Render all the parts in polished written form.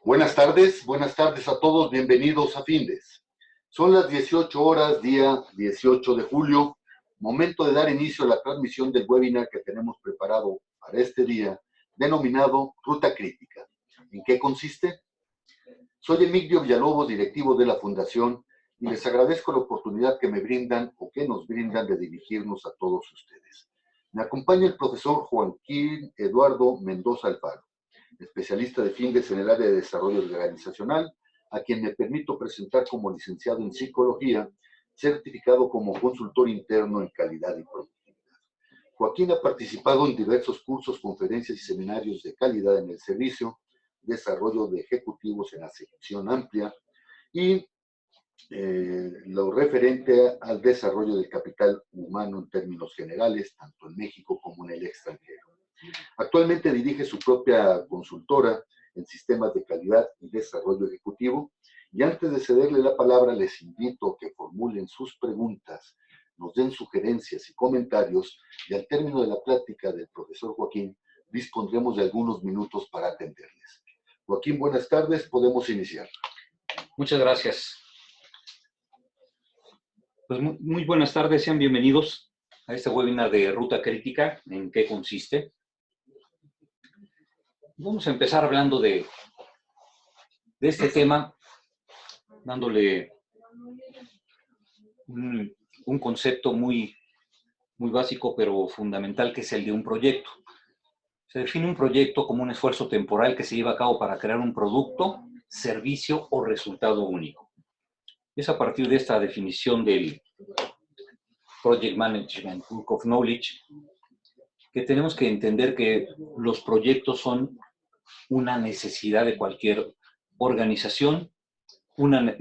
Buenas tardes a todos, bienvenidos a Findes. Son las 18 horas, día 18 de julio, momento de dar inicio a la transmisión del webinar que tenemos preparado para este día, denominado Ruta Crítica. ¿En qué consiste? Soy Emilio Villalobos, directivo de la Fundación, y les agradezco la oportunidad que me brindan o que nos brindan de dirigirnos a todos ustedes. Me acompaña el profesor Joaquín Eduardo Mendoza Alfaro, especialista de Findes en el área de desarrollo organizacional, a quien me permito presentar como licenciado en psicología, certificado como consultor interno en calidad y productividad. Joaquín ha participado en diversos cursos, conferencias y seminarios de calidad en el servicio, desarrollo de ejecutivos en acepción amplia y lo referente al desarrollo del capital humano en términos generales, tanto en México como en el extranjero. Actualmente dirige su propia consultora en sistemas de calidad y desarrollo ejecutivo. Y antes de cederle la palabra, les invito a que formulen sus preguntas, nos den sugerencias y comentarios, y al término de la plática del profesor Joaquín, dispondremos de algunos minutos para atenderles. Joaquín, buenas tardes, podemos iniciar. Muchas gracias. Pues muy buenas tardes, sean bienvenidos a este webinar de Ruta Crítica. ¿En qué consiste? Vamos a empezar hablando de este tema, dándole un concepto muy básico, pero fundamental, que es el de un proyecto. Se define un proyecto como un esfuerzo temporal que se lleva a cabo para crear un producto, servicio o resultado único. Es a partir de esta definición del Project Management Book of Knowledge que tenemos que entender que los proyectos son una necesidad de cualquier organización, una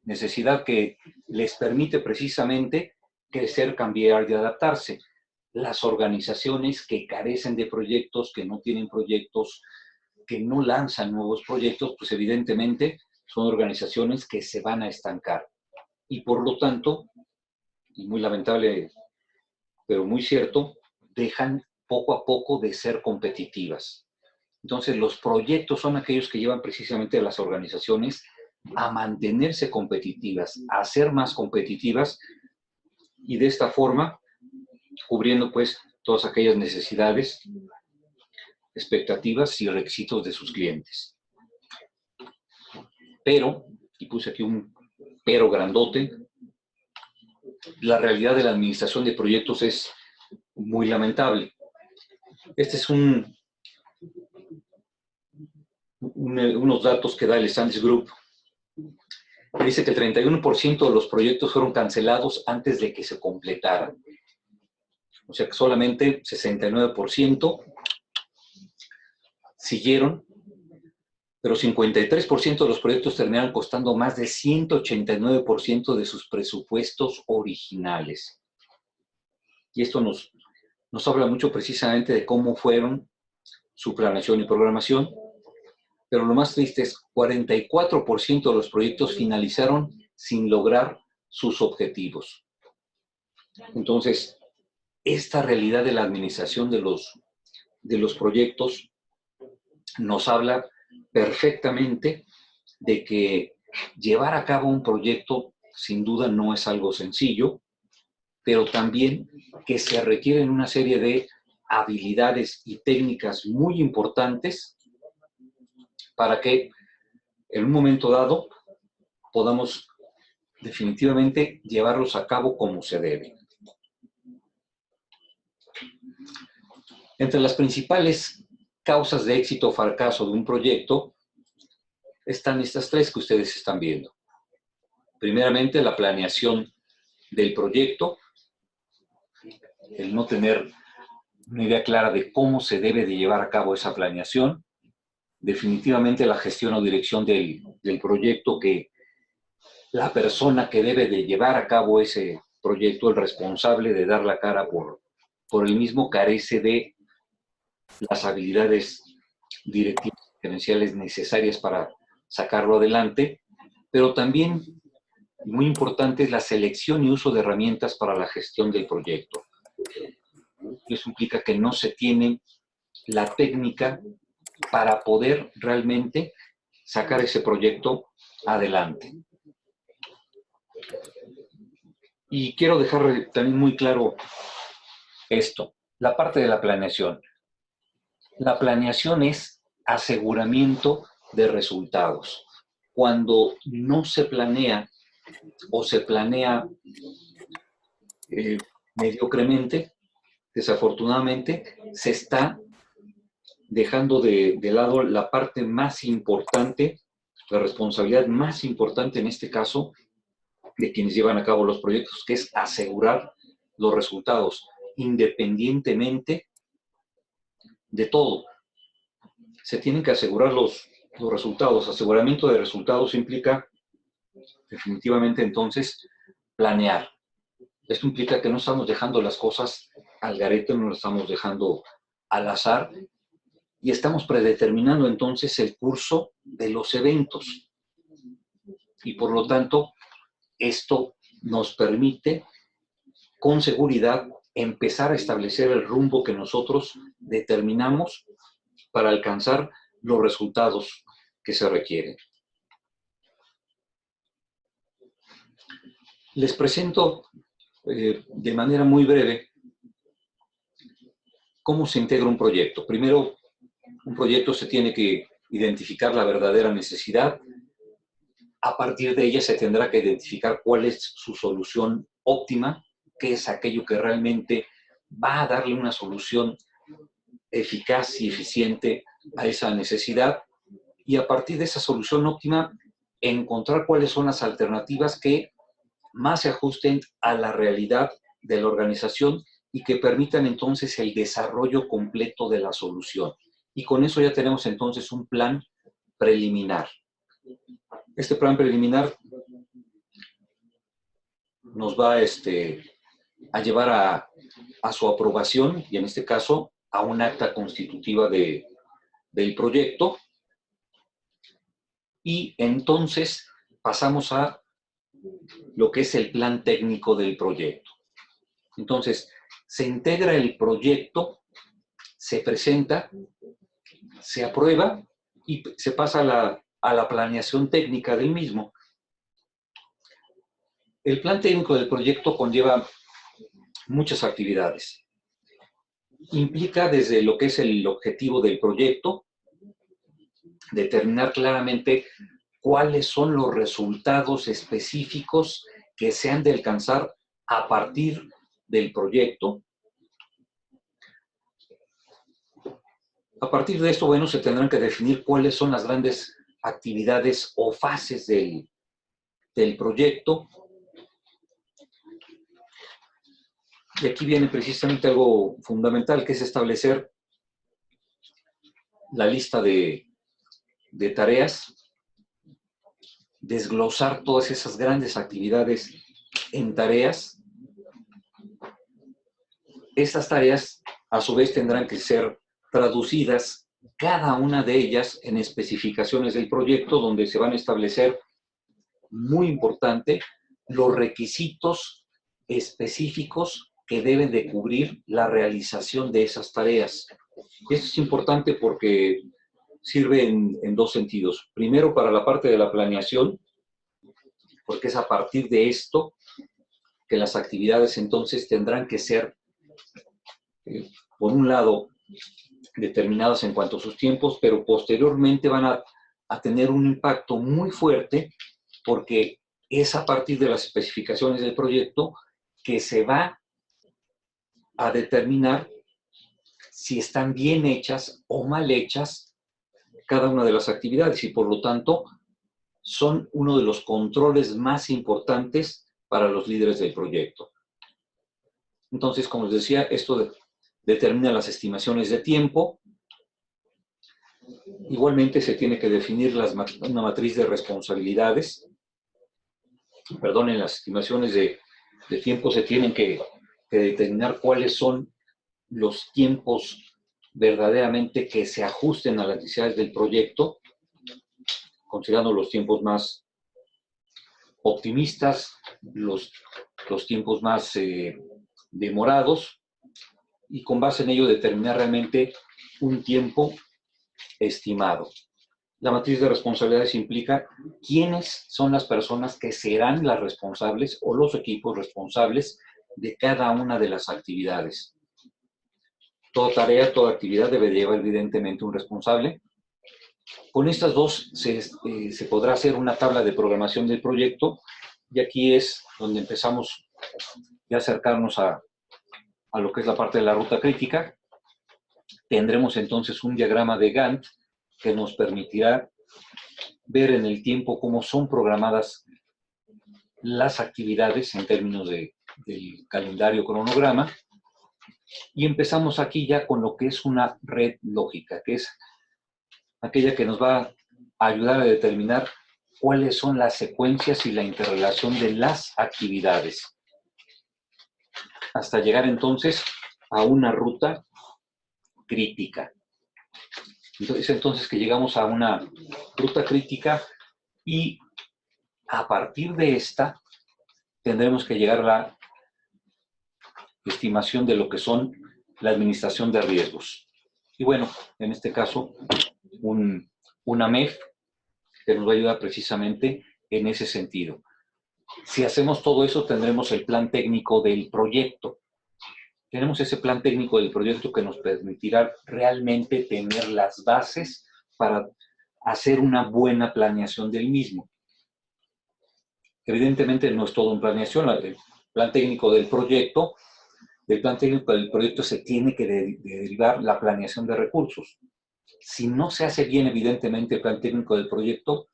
necesidad que les permite precisamente crecer, cambiar y adaptarse. Las organizaciones que carecen de proyectos, que no tienen proyectos, que no lanzan nuevos proyectos, pues evidentemente son organizaciones que se van a estancar. Y por lo tanto, y muy lamentable, pero muy cierto, dejan poco a poco de ser competitivas. Entonces, los proyectos son aquellos que llevan precisamente a las organizaciones a mantenerse competitivas, a ser más competitivas, y de esta forma, cubriendo pues todas aquellas necesidades, expectativas y requisitos de sus clientes. Pero, y puse aquí un pero grandote, la realidad de la administración de proyectos es muy lamentable. Este es unos datos que da el Sanders Group. Dice que el 31% de los proyectos fueron cancelados antes de que se completaran. O sea que solamente 69% siguieron, pero 53% de los proyectos terminaron costando más de 189% de sus presupuestos originales. Y esto nos habla mucho precisamente de cómo fueron su planeación y programación. Pero lo más triste es 44% de los proyectos finalizaron sin lograr sus objetivos. Entonces, esta realidad de la administración de los proyectos nos habla perfectamente de que llevar a cabo un proyecto sin duda no es algo sencillo, pero también que se requieren una serie de habilidades y técnicas muy importantes para que en un momento dado podamos definitivamente llevarlos a cabo como se debe. Entre las principales causas de éxito o fracaso de un proyecto están estas tres que ustedes están viendo. Primeramente, la planeación del proyecto, el no tener una idea clara de cómo se debe de llevar a cabo esa planeación. Definitivamente la gestión o dirección del proyecto, que la persona que debe de llevar a cabo ese proyecto, el responsable de dar la cara por el mismo, carece de las habilidades directivas y gerenciales necesarias para sacarlo adelante, pero también, muy importante, es la selección y uso de herramientas para la gestión del proyecto. Eso implica que no se tiene la técnica para poder realmente sacar ese proyecto adelante. Y quiero dejar también muy claro esto, la parte de la planeación. La planeación es aseguramiento de resultados. Cuando no se planea o se planea mediocremente, desafortunadamente, se está dejando de lado la parte más importante, la responsabilidad más importante en este caso de quienes llevan a cabo los proyectos, que es asegurar los resultados, independientemente de todo. Se tienen que asegurar los resultados. Aseguramiento de resultados implica definitivamente entonces planear. Esto implica que no estamos dejando las cosas al garete, no las estamos dejando al azar y estamos predeterminando entonces el curso de los eventos. Y por lo tanto, esto nos permite con seguridad empezar a establecer el rumbo que nosotros determinamos para alcanzar los resultados que se requieren. Les presento de manera muy breve cómo se integra un proyecto. Primero, un proyecto se tiene que identificar la verdadera necesidad. A partir de ella se tendrá que identificar cuál es su solución óptima, qué es aquello que realmente va a darle una solución eficaz y eficiente a esa necesidad. Y a partir de esa solución óptima, encontrar cuáles son las alternativas que más se ajusten a la realidad de la organización y que permitan entonces el desarrollo completo de la solución. Y con eso ya tenemos entonces un plan preliminar. Este plan preliminar nos va a llevar a su aprobación y en este caso a un acta constitutiva del proyecto. Y entonces pasamos a lo que es el plan técnico del proyecto. Entonces, se integra el proyecto, se presenta, se aprueba y se pasa a la planeación técnica del mismo. El plan técnico del proyecto conlleva muchas actividades. Implica desde lo que es el objetivo del proyecto, determinar claramente cuáles son los resultados específicos que se han de alcanzar a partir del proyecto. A partir de esto, bueno, se tendrán que definir cuáles son las grandes actividades o fases del proyecto. Y aquí viene precisamente algo fundamental, que es establecer la lista de tareas, desglosar todas esas grandes actividades en tareas. Estas tareas, a su vez, tendrán que ser traducidas, cada una de ellas, en especificaciones del proyecto, donde se van a establecer, muy importante, los requisitos específicos que deben de cubrir la realización de esas tareas. Esto es importante porque sirve en dos sentidos. Primero, para la parte de la planeación, porque es a partir de esto que las actividades entonces tendrán que ser, por un lado, determinadas en cuanto a sus tiempos, pero posteriormente van a tener un impacto muy fuerte porque es a partir de las especificaciones del proyecto que se va a determinar si están bien hechas o mal hechas cada una de las actividades y por lo tanto son uno de los controles más importantes para los líderes del proyecto. Entonces, como les decía, esto determina las estimaciones de tiempo. Igualmente se tiene que definir una matriz de responsabilidades. En las estimaciones de tiempo se tienen que determinar cuáles son los tiempos verdaderamente que se ajusten a las necesidades del proyecto, considerando los tiempos más optimistas, los tiempos más demorados, y con base en ello determinar realmente un tiempo estimado. La matriz de responsabilidades implica quiénes son las personas que serán las responsables o los equipos responsables de cada una de las actividades. Toda tarea, toda actividad debe llevar evidentemente un responsable. Con estas dos se podrá hacer una tabla de programación del proyecto y aquí es donde empezamos ya a acercarnos a lo que es la parte de la ruta crítica. Tendremos entonces un diagrama de Gantt que nos permitirá ver en el tiempo cómo son programadas las actividades en términos del calendario cronograma. Y empezamos aquí ya con lo que es una red lógica, que es aquella que nos va a ayudar a determinar cuáles son las secuencias y la interrelación de las actividades, hasta llegar entonces a una ruta crítica. Entonces que llegamos a una ruta crítica y a partir de esta tendremos que llegar a la estimación de lo que son la administración de riesgos. Y bueno, en este caso, una MEF que nos va a ayudar precisamente en ese sentido. Si hacemos todo eso, tendremos el plan técnico del proyecto. Tenemos ese plan técnico del proyecto que nos permitirá realmente tener las bases para hacer una buena planeación del mismo. Evidentemente no es todo en planeación, el plan técnico del proyecto, se tiene que derivar la planeación de recursos. Si no se hace bien, evidentemente, el plan técnico del proyecto,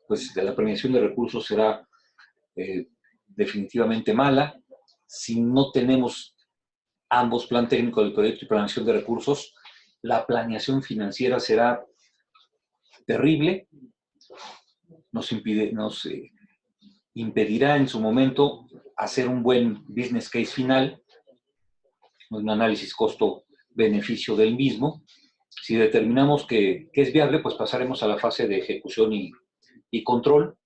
pues la planeación de recursos será definitivamente mala. Si no tenemos ambos, plan técnico del proyecto y planeación de recursos, la planeación financiera será terrible, nos impedirá en su momento hacer un buen business case final, un análisis costo-beneficio del mismo. Si determinamos que es viable, pues pasaremos a la fase de ejecución y control.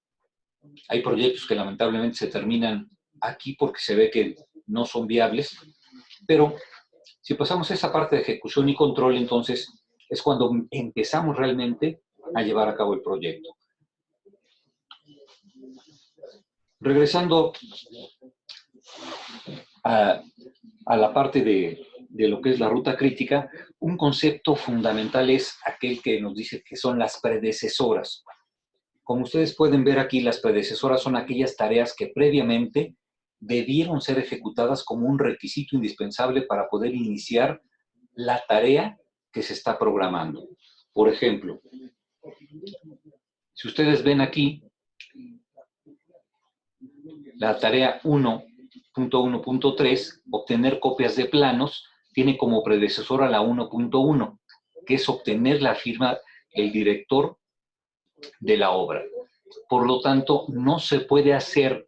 Hay proyectos que lamentablemente se terminan aquí porque se ve que no son viables, pero si pasamos esa parte de ejecución y control, entonces es cuando empezamos realmente a llevar a cabo el proyecto. Regresando a la parte de lo que es la ruta crítica, un concepto fundamental es aquel que nos dice que son las predecesoras. Como ustedes pueden ver aquí, las predecesoras son aquellas tareas que previamente debieron ser ejecutadas como un requisito indispensable para poder iniciar la tarea que se está programando. Por ejemplo, si ustedes ven aquí, la tarea 1.1.3, obtener copias de planos, tiene como predecesora la 1.1, que es obtener la firma del director de la obra. Por lo tanto, no se puede hacer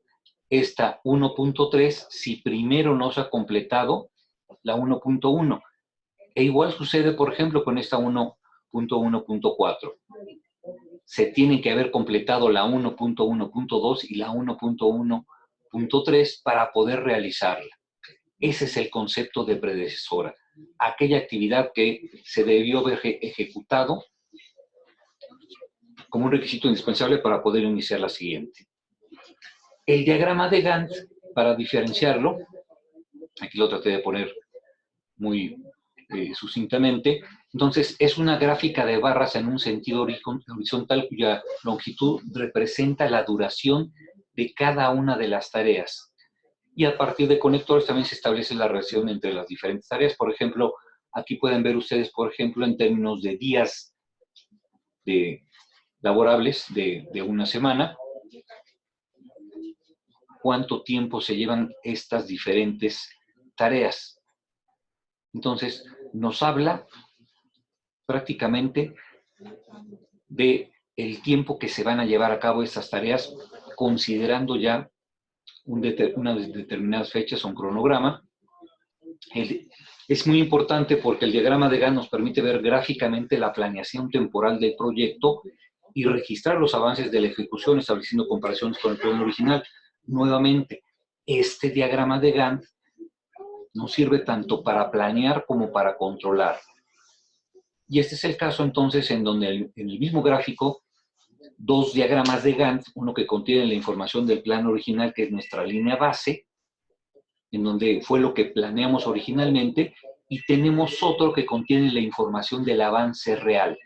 esta 1.3 si primero no se ha completado la 1.1. E igual sucede, por ejemplo, con esta 1.1.4. Se tiene que haber completado la 1.1.2 y la 1.1.3 para poder realizarla. Ese es el concepto de predecesora. Aquella actividad que se debió haber ejecutado como un requisito indispensable para poder iniciar la siguiente. El diagrama de Gantt, para diferenciarlo, aquí lo traté de poner muy sucintamente, entonces es una gráfica de barras en un sentido horizontal cuya longitud representa la duración de cada una de las tareas. Y a partir de conectores también se establece la relación entre las diferentes tareas. Por ejemplo, aquí pueden ver ustedes, por ejemplo, en términos de días laborables de una semana, cuánto tiempo se llevan estas diferentes tareas. Entonces, nos habla prácticamente de el tiempo que se van a llevar a cabo estas tareas, considerando ya unas determinadas fechas o un cronograma. Es muy importante porque el diagrama de Gantt nos permite ver gráficamente la planeación temporal del proyecto y registrar los avances de la ejecución, estableciendo comparaciones con el plan original. Nuevamente, este diagrama de Gantt nos sirve tanto para planear como para controlar. Y este es el caso entonces en donde en el mismo gráfico, dos diagramas de Gantt, uno que contiene la información del plan original, que es nuestra línea base, en donde fue lo que planeamos originalmente, y tenemos otro que contiene la información del avance real,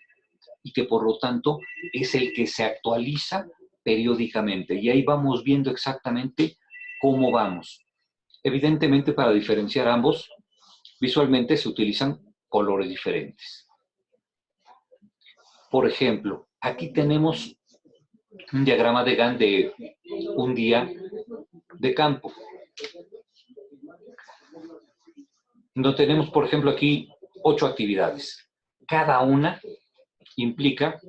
y que por lo tanto es el que se actualiza periódicamente. Y ahí vamos viendo exactamente cómo vamos. Evidentemente, para diferenciar ambos, visualmente se utilizan colores diferentes. Por ejemplo, aquí tenemos un diagrama de Gantt de un día de campo. Donde tenemos, por ejemplo, aquí 8 actividades. Cada una implica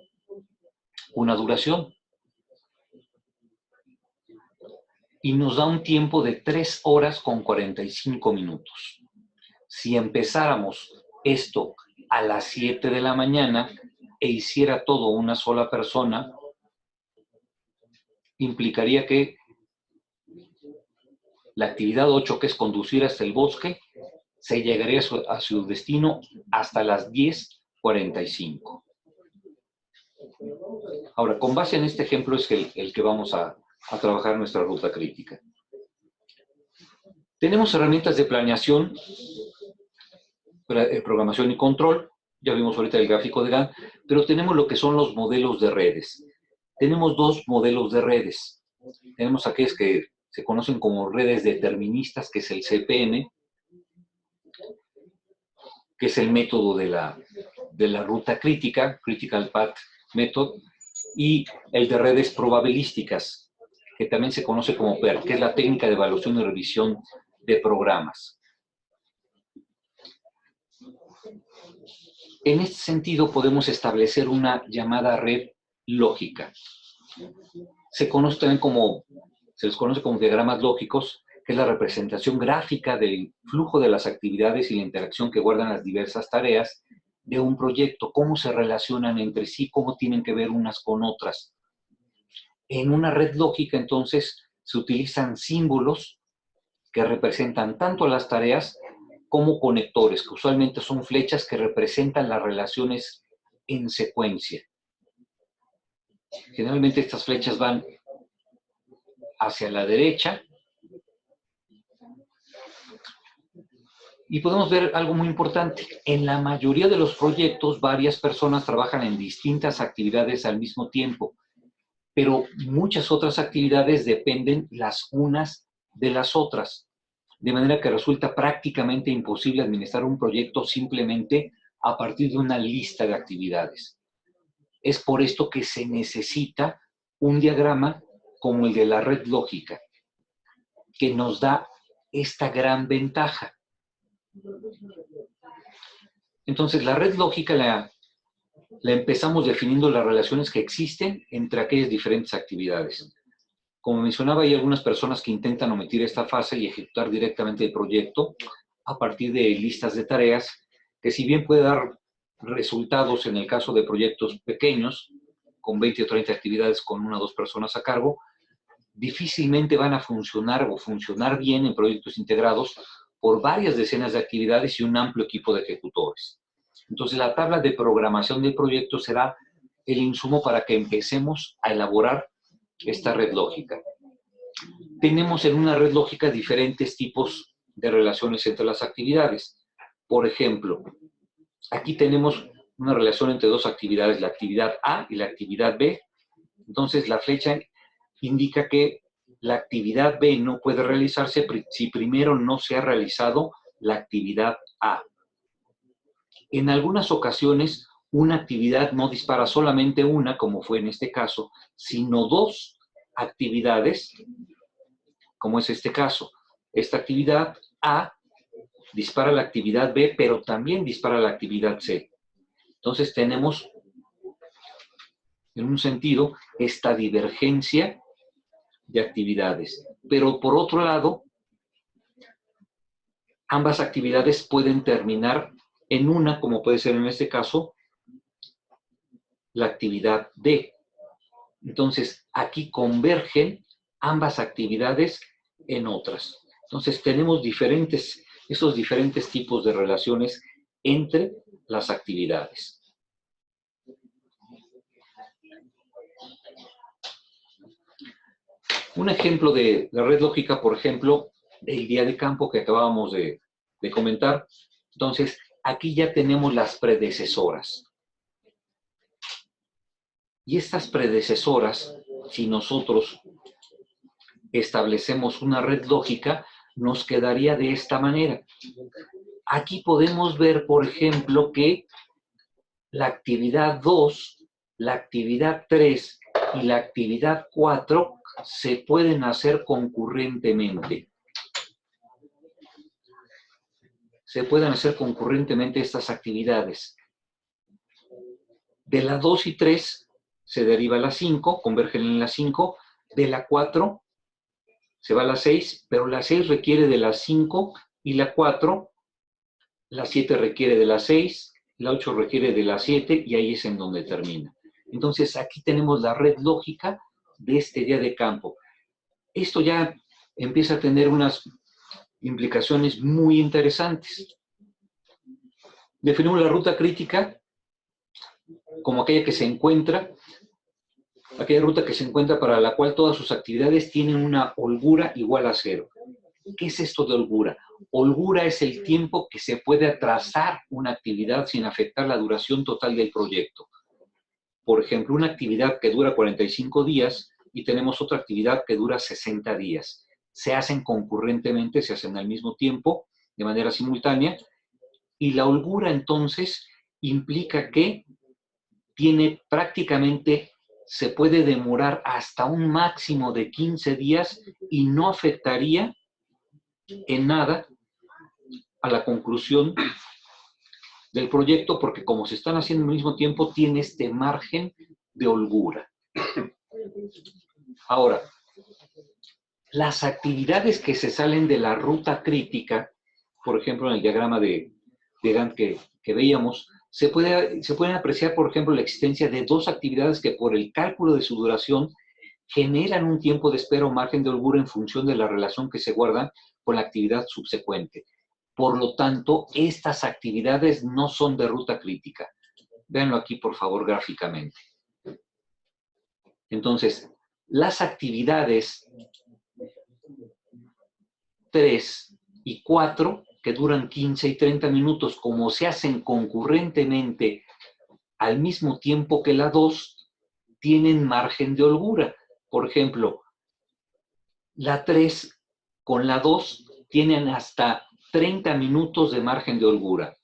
una duración. Y nos da un tiempo de 3 horas con 45 minutos. Si empezáramos esto a las 7 de la mañana e hiciera todo una sola persona, implicaría que la actividad 8, que es conducir hasta el bosque, se llegaría a su destino hasta las 10:45. Ahora, con base en este ejemplo es el que vamos a trabajar nuestra ruta crítica. Tenemos herramientas de planeación, programación y control. Ya vimos ahorita el gráfico de Gantt, pero tenemos lo que son los modelos de redes. Tenemos dos modelos de redes. Tenemos aquellos que se conocen como redes deterministas, que es el CPM, que es el método de la ruta crítica, Critical Path Method, y el de redes probabilísticas, que también se conoce como PER, que es la técnica de evaluación y revisión de programas. En este sentido, podemos establecer una llamada red lógica. Se les conoce como diagramas lógicos, que es la representación gráfica del flujo de las actividades y la interacción que guardan las diversas tareas de un proyecto, cómo se relacionan entre sí, cómo tienen que ver unas con otras. En una red lógica, entonces, se utilizan símbolos que representan tanto las tareas como conectores, que usualmente son flechas que representan las relaciones en secuencia. Generalmente estas flechas van hacia la derecha. Y podemos ver algo muy importante. En la mayoría de los proyectos, varias personas trabajan en distintas actividades al mismo tiempo, pero muchas otras actividades dependen las unas de las otras, de manera que resulta prácticamente imposible administrar un proyecto simplemente a partir de una lista de actividades. Es por esto que se necesita un diagrama como el de la red lógica, que nos da esta gran ventaja. Entonces, la red lógica la empezamos definiendo las relaciones que existen entre aquellas diferentes actividades. Como mencionaba, hay algunas personas que intentan omitir esta fase y ejecutar directamente el proyecto a partir de listas de tareas, que si bien puede dar resultados en el caso de proyectos pequeños, con 20 o 30 actividades con 1 o 2 personas a cargo, difícilmente van a funcionar o funcionar bien en proyectos integrados por varias decenas de actividades y un amplio equipo de ejecutores. Entonces, la tabla de programación del proyecto será el insumo para que empecemos a elaborar esta red lógica. Tenemos en una red lógica diferentes tipos de relaciones entre las actividades. Por ejemplo, aquí tenemos una relación entre dos actividades, la actividad A y la actividad B. Entonces, la flecha indica que la actividad B no puede realizarse si primero no se ha realizado la actividad A. En algunas ocasiones, una actividad no dispara solamente una, como fue en este caso, sino 2 actividades, como es este caso. Esta actividad A dispara la actividad B, pero también dispara la actividad C. Entonces tenemos, en un sentido, esta divergencia de actividades. Pero por otro lado, ambas actividades pueden terminar en una, como puede ser en este caso, la actividad D. Entonces, aquí convergen ambas actividades en otras. Entonces, tenemos esos diferentes tipos de relaciones entre las actividades. Un ejemplo de la red lógica, por ejemplo, el día de campo que acabábamos de comentar. Entonces, aquí ya tenemos las predecesoras. Y estas predecesoras, si nosotros establecemos una red lógica, nos quedaría de esta manera. Aquí podemos ver, por ejemplo, que la actividad 2, la actividad 3 y la actividad 4 se pueden hacer concurrentemente. Se pueden hacer concurrentemente estas actividades. De la 2 y 3 se deriva la 5, convergen en la 5. De la 4 se va a la 6, pero la 6 requiere de la 5 y la 4. La 7 requiere de la 6, la 8 requiere de la 7 y ahí es en donde termina. Entonces aquí tenemos la red lógica de este día de campo. Esto ya empieza a tener unas implicaciones muy interesantes. Definimos la ruta crítica como aquella ruta que se encuentra para la cual todas sus actividades tienen una holgura igual a 0. ¿Qué es esto de holgura? Holgura es el tiempo que se puede atrasar una actividad sin afectar la duración total del proyecto. Por ejemplo, una actividad que dura 45 días y tenemos otra actividad que dura 60 días. Se hacen concurrentemente, se hacen al mismo tiempo, de manera simultánea, y la holgura entonces implica que se puede demorar hasta un máximo de 15 días y no afectaría en nada a la conclusión del proyecto, porque como se están haciendo al mismo tiempo, tiene este margen de holgura. Ahora, las actividades que se salen de la ruta crítica, por ejemplo, en el diagrama de Gantt que veíamos, se pueden apreciar, por ejemplo, la existencia de dos actividades que por el cálculo de su duración generan un tiempo de espera o margen de holgura en función de la relación que se guarda con la actividad subsecuente. Por lo tanto, estas actividades no son de ruta crítica. Véanlo aquí, por favor, gráficamente. Entonces, las actividades 3 y 4, que duran 15 y 30 minutos, como se hacen concurrentemente al mismo tiempo que la 2, tienen margen de holgura. Por ejemplo, la 3 con la 2 tienen hasta 30 minutos de margen de holgura.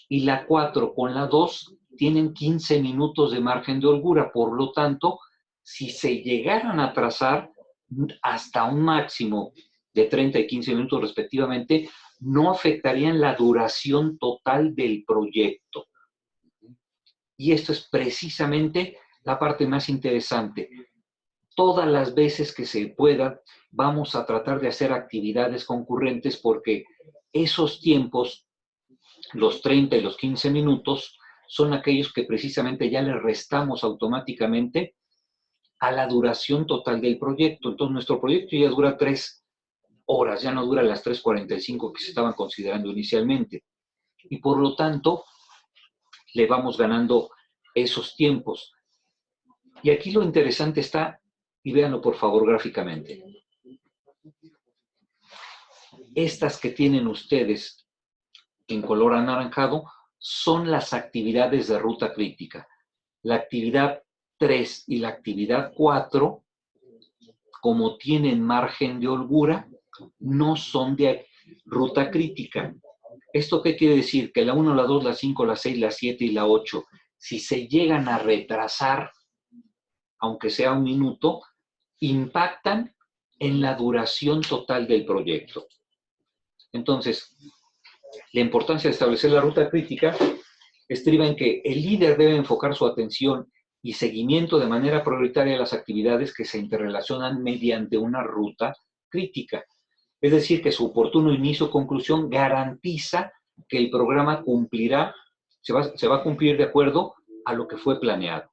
Y la 4 con la 2 tienen 15 minutos de margen de holgura. Por lo tanto, si se llegaran a trazar hasta un máximo de 30 y 15 minutos respectivamente, no afectarían la duración total del proyecto. Y esto es precisamente la parte más interesante. Todas las veces que se pueda, vamos a tratar de hacer actividades concurrentes porque esos tiempos, los 30 y los 15 minutos, son aquellos que precisamente ya le restamos automáticamente a la duración total del proyecto. Entonces, nuestro proyecto ya dura 3 horas, ya no dura las 3:45 que se estaban considerando inicialmente. Y por lo tanto, le vamos ganando esos tiempos. Y aquí lo interesante está, y véanlo por favor gráficamente. Estas que tienen ustedes en color anaranjado son las actividades de ruta crítica. La actividad 3 y la actividad 4, como tienen margen de holgura, no son de ruta crítica. ¿Esto qué quiere decir? Que la 1, la 2, la 5, la 6, la 7 y la 8, si se llegan a retrasar, aunque sea un minuto, impactan en la duración total del proyecto. Entonces, la importancia de establecer la ruta crítica estriba en que el líder debe enfocar su atención y seguimiento de manera prioritaria a las actividades que se interrelacionan mediante una ruta crítica. Es decir, que su oportuno inicio o conclusión garantiza que el programa se va a cumplir de acuerdo a lo que fue planeado.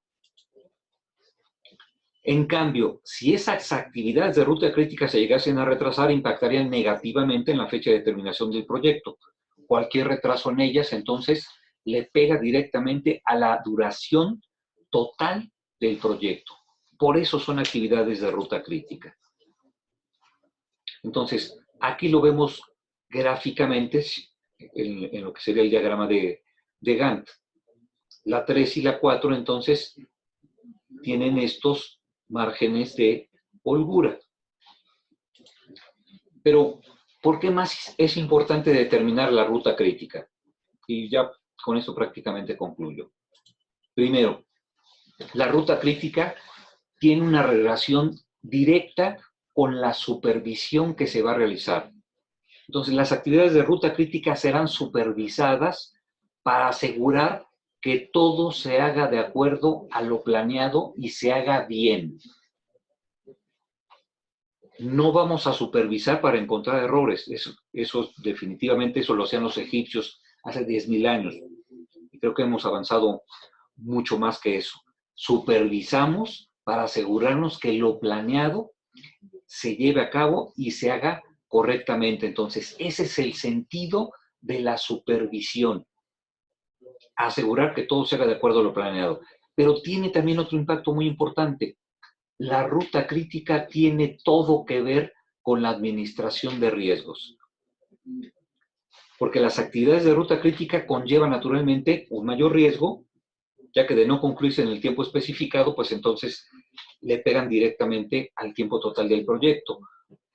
En cambio, si esas actividades de ruta crítica se llegasen a retrasar, impactarían negativamente en la fecha de terminación del proyecto. Cualquier retraso en ellas, entonces, le pega directamente a la duración total del proyecto. Por eso son actividades de ruta crítica. Entonces, aquí lo vemos gráficamente en lo que sería el diagrama de Gantt. La 3 y la 4, entonces, tienen estos márgenes de holgura. Pero, ¿por qué más es importante determinar la ruta crítica? Y ya con esto prácticamente concluyo. Primero, la ruta crítica tiene una relación directa con la supervisión que se va a realizar. Entonces, las actividades de ruta crítica serán supervisadas para asegurar que todo se haga de acuerdo a lo planeado y se haga bien. No vamos a supervisar para encontrar errores. Eso definitivamente eso lo hacían los egipcios hace 10.000 años. Y creo que hemos avanzado mucho más que eso. Supervisamos para asegurarnos que lo planeado se lleve a cabo y se haga correctamente. Entonces, ese es el sentido de la supervisión. Asegurar que todo se haga de acuerdo a lo planeado. Pero tiene también otro impacto muy importante. La ruta crítica tiene todo que ver con la administración de riesgos. Porque las actividades de ruta crítica conllevan naturalmente un mayor riesgo, ya que de no concluirse en el tiempo especificado, pues entonces le pegan directamente al tiempo total del proyecto.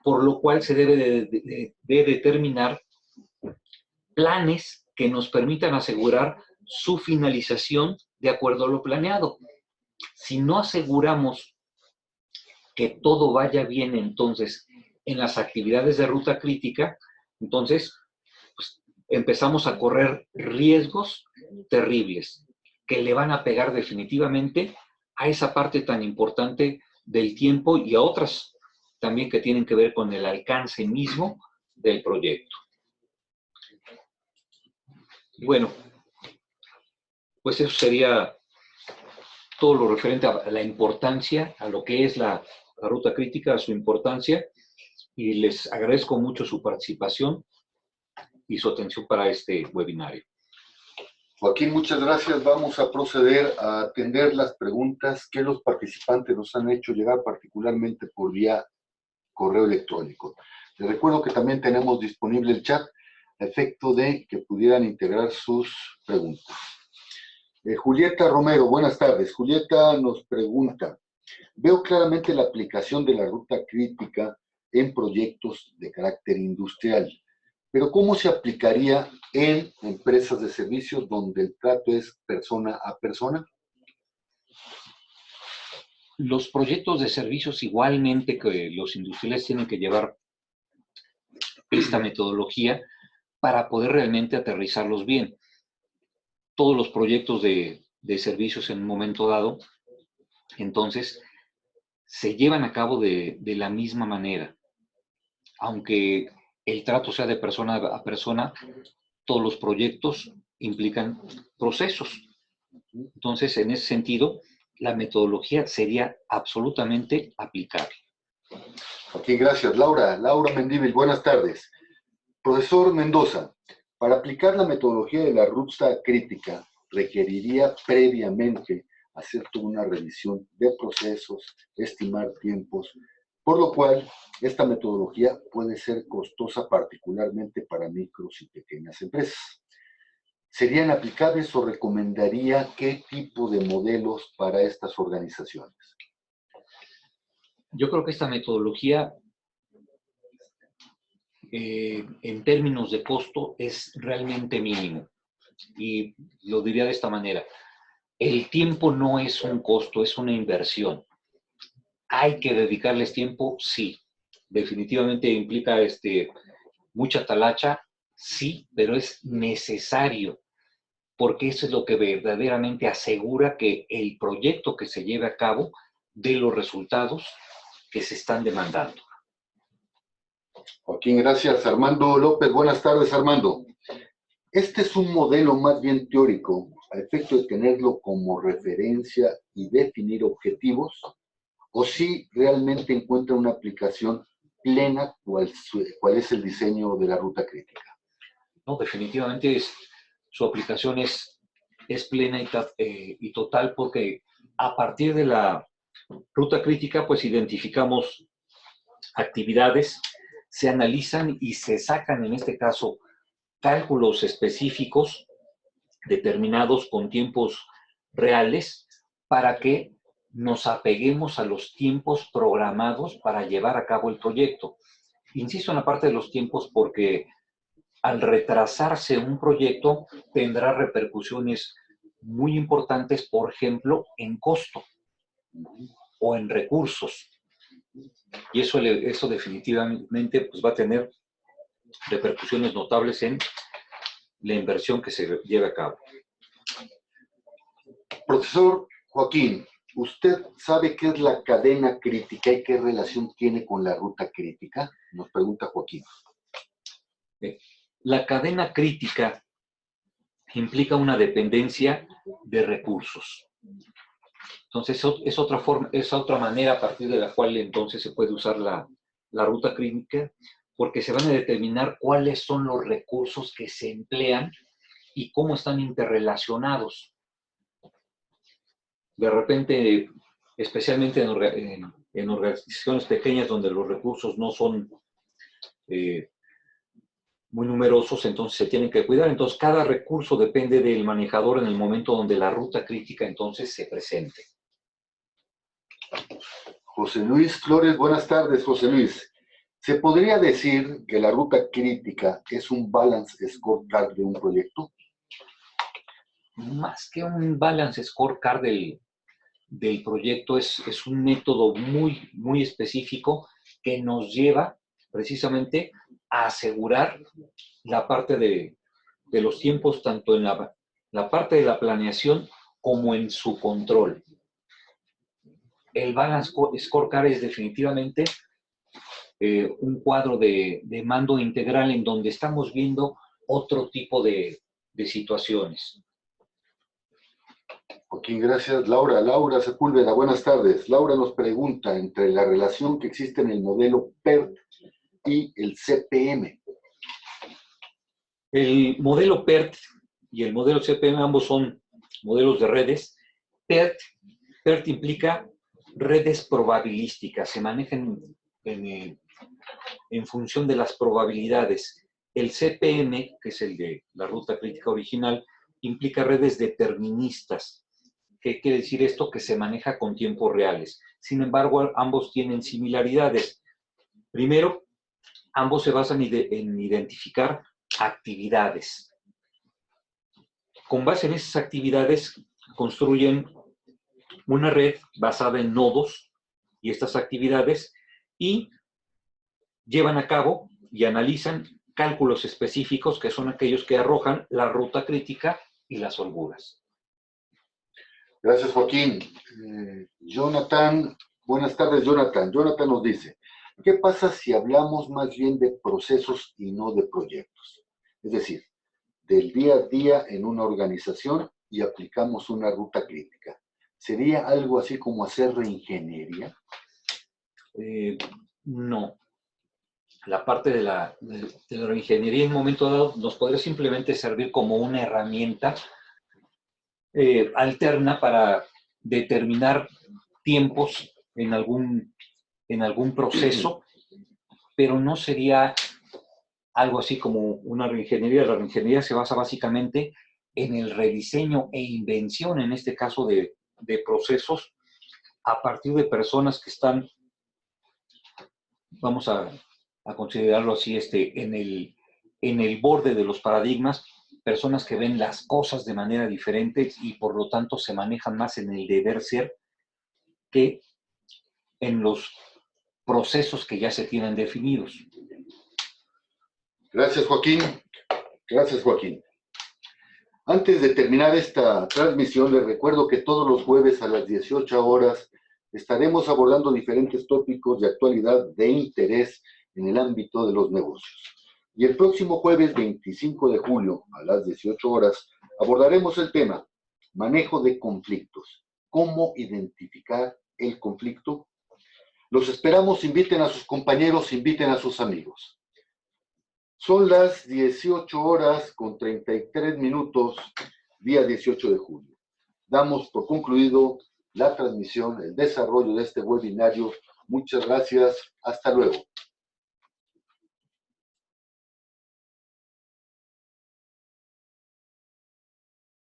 Por lo cual se debe de determinar planes que nos permitan asegurar su finalización de acuerdo a lo planeado. Si no aseguramos que todo vaya bien entonces en las actividades de ruta crítica, entonces pues, empezamos a correr riesgos terribles que le van a pegar definitivamente a esa parte tan importante del tiempo y a otras también que tienen que ver con el alcance mismo del proyecto. Bueno, pues eso sería todo lo referente a la importancia, a lo que es la ruta crítica, a su importancia, y les agradezco mucho su participación y su atención para este webinario. Joaquín, muchas gracias. Vamos a proceder a atender las preguntas que los participantes nos han hecho llegar, particularmente por vía correo electrónico. Les recuerdo que también tenemos disponible el chat a efecto de que pudieran integrar sus preguntas. Julieta Romero, buenas tardes. Julieta nos pregunta, veo claramente la aplicación de la ruta crítica en proyectos de carácter industrial, pero ¿cómo se aplicaría en empresas de servicios donde el trato es persona a persona? Los proyectos de servicios igualmente que los industriales tienen que llevar esta metodología para poder realmente aterrizarlos bien. Todos los proyectos de servicios en un momento dado, entonces, se llevan a cabo de la misma manera. Aunque el trato sea de persona a persona, todos los proyectos implican procesos. Entonces, en ese sentido, la metodología sería absolutamente aplicable. Ok, gracias. Laura Mendívil, buenas tardes. Profesor Mendoza, para aplicar la metodología de la ruta crítica, requeriría previamente hacer toda una revisión de procesos, estimar tiempos, por lo cual esta metodología puede ser costosa particularmente para micros y pequeñas empresas. ¿Serían aplicables o recomendaría qué tipo de modelos para estas organizaciones? Yo creo que esta metodología, en términos de costo, es realmente mínimo. Y lo diría de esta manera. El tiempo no es un costo, es una inversión. ¿Hay que dedicarles tiempo? Sí. Definitivamente implica mucha talacha, sí, pero es necesario, porque eso es lo que verdaderamente asegura que el proyecto que se lleve a cabo dé los resultados que se están demandando. Joaquín, gracias. Armando López, buenas tardes, Armando. Este es un modelo más bien teórico, a efecto de tenerlo como referencia y definir objetivos, o si realmente encuentra una aplicación plena, cuál es el diseño de la ruta crítica. No, definitivamente su aplicación es plena y total, porque a partir de la ruta crítica, pues identificamos actividades se analizan y se sacan, en este caso, cálculos específicos determinados con tiempos reales para que nos apeguemos a los tiempos programados para llevar a cabo el proyecto. Insisto en la parte de los tiempos porque al retrasarse un proyecto tendrá repercusiones muy importantes, por ejemplo, en costo o en recursos. Y eso definitivamente pues, va a tener repercusiones notables en la inversión que se lleve a cabo. Profesor Joaquín, ¿usted sabe qué es la cadena crítica y qué relación tiene con la ruta crítica? Nos pregunta Joaquín. La cadena crítica implica una dependencia de recursos. Entonces, es otra forma, es otra manera a partir de la cual entonces se puede usar la ruta crítica, porque se van a determinar cuáles son los recursos que se emplean y cómo están interrelacionados. De repente, especialmente en organizaciones pequeñas donde los recursos no son muy numerosos, entonces se tienen que cuidar. Entonces, cada recurso depende del manejador en el momento donde la ruta crítica entonces se presente. José Luis Flores, buenas tardes, José Luis. ¿Se podría decir que la ruta crítica es un balance scorecard de un proyecto? Más que un balance scorecard del proyecto, es un método muy específico que nos lleva precisamente a asegurar la parte de los tiempos, tanto en la parte de la planeación como en su control. El balance scorecard es definitivamente un cuadro de mando integral en donde estamos viendo otro tipo de situaciones. Joaquín, gracias. Laura Sepúlveda, buenas tardes. Laura nos pregunta entre la relación que existe en el modelo PERT y el CPM. El modelo PERT y el modelo CPM ambos son modelos de redes. PERT implica redes probabilísticas, se manejan en función de las probabilidades. El CPM, que es el de la ruta crítica original, implica redes deterministas. ¿Qué quiere decir esto? Que se maneja con tiempos reales. Sin embargo, ambos tienen similaridades. Primero, ambos se basan en identificar actividades. Con base en esas actividades, construyen una red basada en nodos y estas actividades y llevan a cabo y analizan cálculos específicos que son aquellos que arrojan la ruta crítica y las holguras. Gracias, Joaquín. Jonathan, buenas tardes, Jonathan. Jonathan nos dice, ¿qué pasa si hablamos más bien de procesos y no de proyectos? Es decir, del día a día en una organización y aplicamos una ruta crítica. ¿Sería algo así como hacer reingeniería? No. La parte de la reingeniería en un momento dado nos podría simplemente servir como una herramienta alterna para determinar tiempos en algún proceso, pero no sería algo así como una reingeniería. La reingeniería se basa básicamente en el rediseño e invención, en este caso de procesos, a partir de personas que están, vamos a considerarlo así, en el borde de los paradigmas, personas que ven las cosas de manera diferente y por lo tanto se manejan más en el deber ser que en los procesos que ya se tienen definidos. Gracias, Joaquín. Gracias, Joaquín. Antes de terminar esta transmisión, les recuerdo que todos los jueves a las 18 horas estaremos abordando diferentes tópicos de actualidad de interés en el ámbito de los negocios. Y el próximo jueves 25 de julio a las 18 horas abordaremos el tema manejo de conflictos. ¿Cómo identificar el conflicto? Los esperamos, inviten a sus compañeros, inviten a sus amigos. Son las 18 horas con 33 minutos, día 18 de julio. Damos por concluido la transmisión, el desarrollo de este webinario. Muchas gracias. Hasta luego.